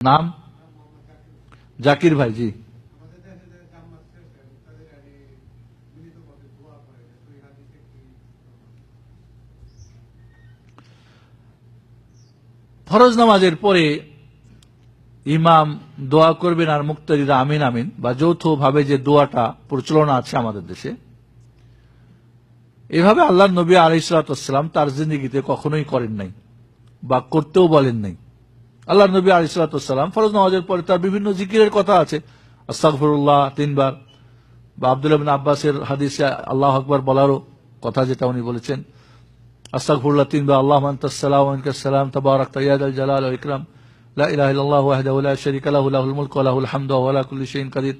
নাম জাকির ভাই। জি, ফরজ নামাজের পরে ইমাম দোয়া করবেন আর মুক্তাদিরা আমিন আমিন বা যৌথভাবে যে দোয়াটা প্রচলন আছে আমাদের দেশে, এভাবে আল্লাহ নবী আলাইহিস সালাম তার জিন্দেগিতে কখনোই করেন নাই বা করতেও বলেন নাই। আল্লাহ নবী আলাইহিস সালাম ফরজ নামাজের পরে তার বিভিন্ন জিকিরের কথা আছে, আস্তাগফিরুল্লাহ 3 বার, বা আব্দুল্লাহ ইবনে আব্বাসের হাদিসে আল্লাহু আকবার বলারও কথা যেটা উনি বলেছেন, আস্তাগফিরুল্লাহ 3 বার, আল্লাহুম্মা আনতাস সালাম ওয়া মিনকাস সালাম তাবারাকতা ইয়া যাল জালাল ওয়াল ইকরাম, লা ইলাহা ইল্লাল্লাহু ওয়াহদাহু লা শারীকা লাহু লাহুল মুলকু ওয়া লাহুল হামদু ওয়া লা কুল্লি শাইইন কাদির,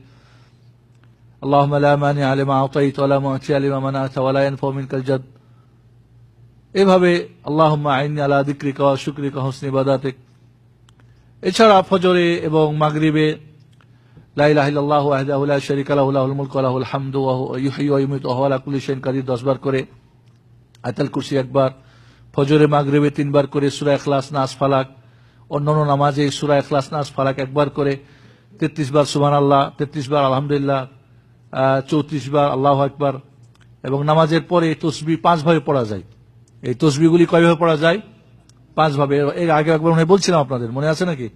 আল্লাহুম্মা লা মানিআ লিমা আ'তাইতা ওয়া লা মু'তিয়া লিমা মানা'তা ওয়া লা ইয়ানফা'ু মিনকাল জাদ। এভাবে আল্লাহুম্মা আইন্নি আলা যিকরিকা ওয়া শুকরিকা ওয়া হুসনি ইবাদাতিক। এছাড়া ফজরে এবং মাগরিবে লা ইলাহা ইল্লাল্লাহু ওয়াহদাহু লা শারীকা লাহু লাহুল মুলকু ওয়া লাহুল হামদু ওয়া হুয়া ইউহয়ি ওয়া ইউমীতু ওয়া হুয়া আলা কুল্লি শাইইন কাদির 10 বার করে, আয়াতুল কুরসি 1 বার, ফজরে মাগরিবে 3 বার করে সূরা ইখলাস নাস ফালাক, অন্যান্য নামাজে সূরা ইখলাস নাস ফালাক 1 বার করে, 33 বার সুবহানাল্লাহ, 33 বার আলহামদুলিল্লাহ, 34 বার আল্লাহু আকবার। এবং নামাজের পরে তাসবিহ 5 ভাবে পড়া যায়। এই তাসবিহগুলি কয়ভাবে পড়া যায়? 5 ভাবে। এর আগে একবার মনে বলছিলাম আপনাদের, মনে আছে নাকি?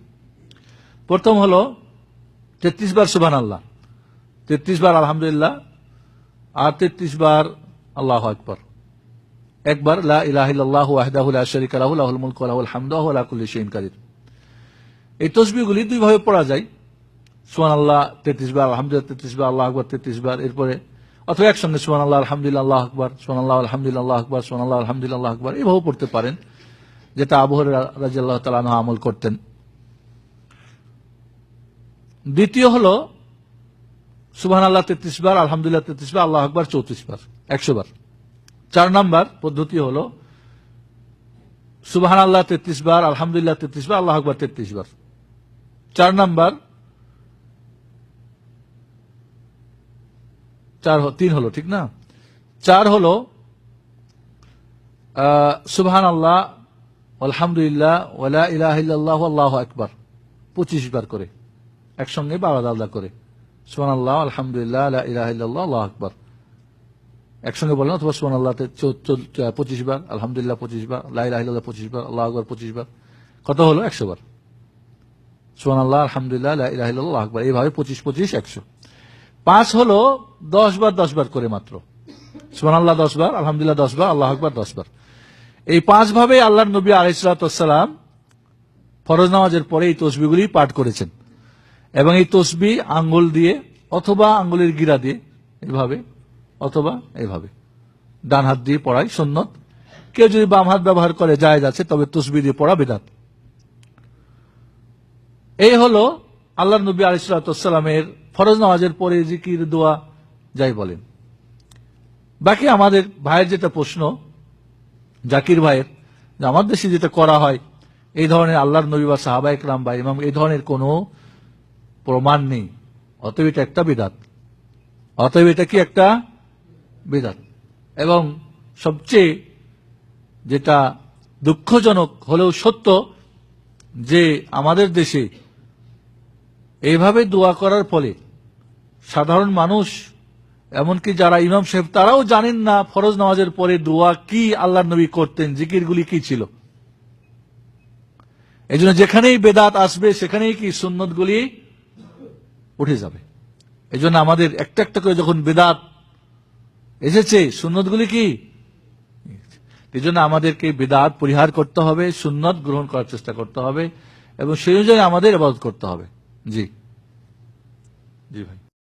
প্রথম হলো 33 বার সুবহানাল্লাহ, 33 বার আলহামদুলিল্লাহ, আর 33 বার আল্লাহু আকবার, 1 বার লা ইলাহা ইল্লাল্লাহু ওয়াহদাহু লা শারীকা লাহু লাহুল মুলকু ওয়া লাহুল হামদু ওয়া হুয়া আলা কুল্লি শাইইন কাদির। এই তাসবিহগুলি 2 ভাবে পড়া যায়, সুবহানাল্লাহ 33 বার, আলহামদুলিল্লাহ 33 বার, আল্লাহু আকবার 33 বার, এরপরে অথবা একসঙ্গে সুবহানাল্লাহ আলহামদুলিল্লাহ আল্লাহু আকবার, সুবহানাল্লাহ আলহামদুলিল্লাহ আল্লাহু আকবার, সুবহানাল্লাহ আলহামদুলিল্লাহ আল্লাহু আকবার, এভাবে পড়তে পারেন, যেটা আবু হুরায়রা রাদিয়াল্লাহু তাআলা আনহু আমল করতেন। দ্বিতীয় হলো সুবহানাল্লাহ 33 বার, আলহামদুলিল্লাহ 33 বার, আল্লাহু আকবার 34 বার, 100 বার। 4 নাম্বার পদ্ধতি হলো সুবহানাল্লাহ 33 বার, আলহামদুলিল্লাহ 33 বার, আল্লাহু আকবার 33 বার। 4 নাম্বার 3 হলো, ঠিক না? 4 হলো সুবহানাল্লাহ আলহামদুলিল্লাহ ওয়া লা ইলাহা ইল্লাল্লাহু আল্লাহু আকবার 25 বার করে, একসঙ্গে বা আলাদা আলাদা করে। সুবহানাল্লাহ আলহামদুলিল্লাহ লা ইলাহা ইল্লাল্লাহু আল্লাহু আকবার একসঙ্গে বলেন, অথবা সুবহানাল্লাহ 25 বার, আলহামদুলিল্লাহ 25 বার, লা ইলাহা ইল্লাল্লাহ 25 বার, আল্লাহু আকবার 25 বার। কত হলো? 100 বার। সুবহানাল্লাহ আলহামদুলিল্লাহ লা ইলাহা ইল্লাল্লাহু আল্লাহু আকবার, এইভাবে 25 25 100। 5 হলো 10 বার 10 বার করে মাত্র, সুবহানাল্লাহ 10 বার, আলহামদুলিল্লাহ 10 বার, আল্লাহু আকবার 10 বার। এই 5 ভাবে আল্লাহর নবী আলাইহিস সালাম ফরজ নামাজের পরে এই তাসবিহগুলি পাঠ করেছেন। এবং এই তাসবিহ আঙ্গুল দিয়ে অথবা আঙ্গুলের গিরা দিয়ে এভাবে অথবা এভাবে ডান হাত দিয়ে পড়াই সুন্নত। কেউ যদি বাম হাত ব্যবহার করে জায়েজ আছে, তবে তাসবিহ দিয়ে পড়া বিদআত। এই হলো আল্লাহর নবী আলাইহিস সালামের ফরজ নামাজের পরে জিকির দোয়া যাই বলেন। বাকি আমাদের ভাইয়ের যেটা প্রশ্ন, জাকির ভাইয়ের, যে আমার দেশে যেটা করা হয়, এই ধরনের আল্লাহর নবী বা সাহাবা ইকরাম বা ইমাম এই ধরনের কোনো প্রমাণ নেই, অতএব এটা একটা বিদআত। অতএব এটা কি একটা বিদআত। এবং সবচেয়ে যেটা দুঃখজনক হলেও সত্য, যে আমাদের দেশে এইভাবে দোয়া করার ফলে সাধারণ মানুষ, এমনকি যারা ইমাম সাহেব, তারাও জানেন না ফরজ নামাজের পরে দোয়া কি আল্লাহর নবী করতেন, জিকিরগুলি কি ছিল। এই জন্য যেখানেই বেদাত আসবে সেখানেই কি সুন্নতগুলি উঠে যাবে। এই জন্য আমাদের একটা একটা করে যখন বেদাত এসেছে, সুন্নতগুলি কি, এই জন্য আমাদেরকে বেদাত পরিহার করতে হবে, সুন্নত গ্রহণ করার চেষ্টা করতে হবে, এবং সেই অনুযায়ী আমাদের ইবাদত করতে হবে। জি জি ভাই।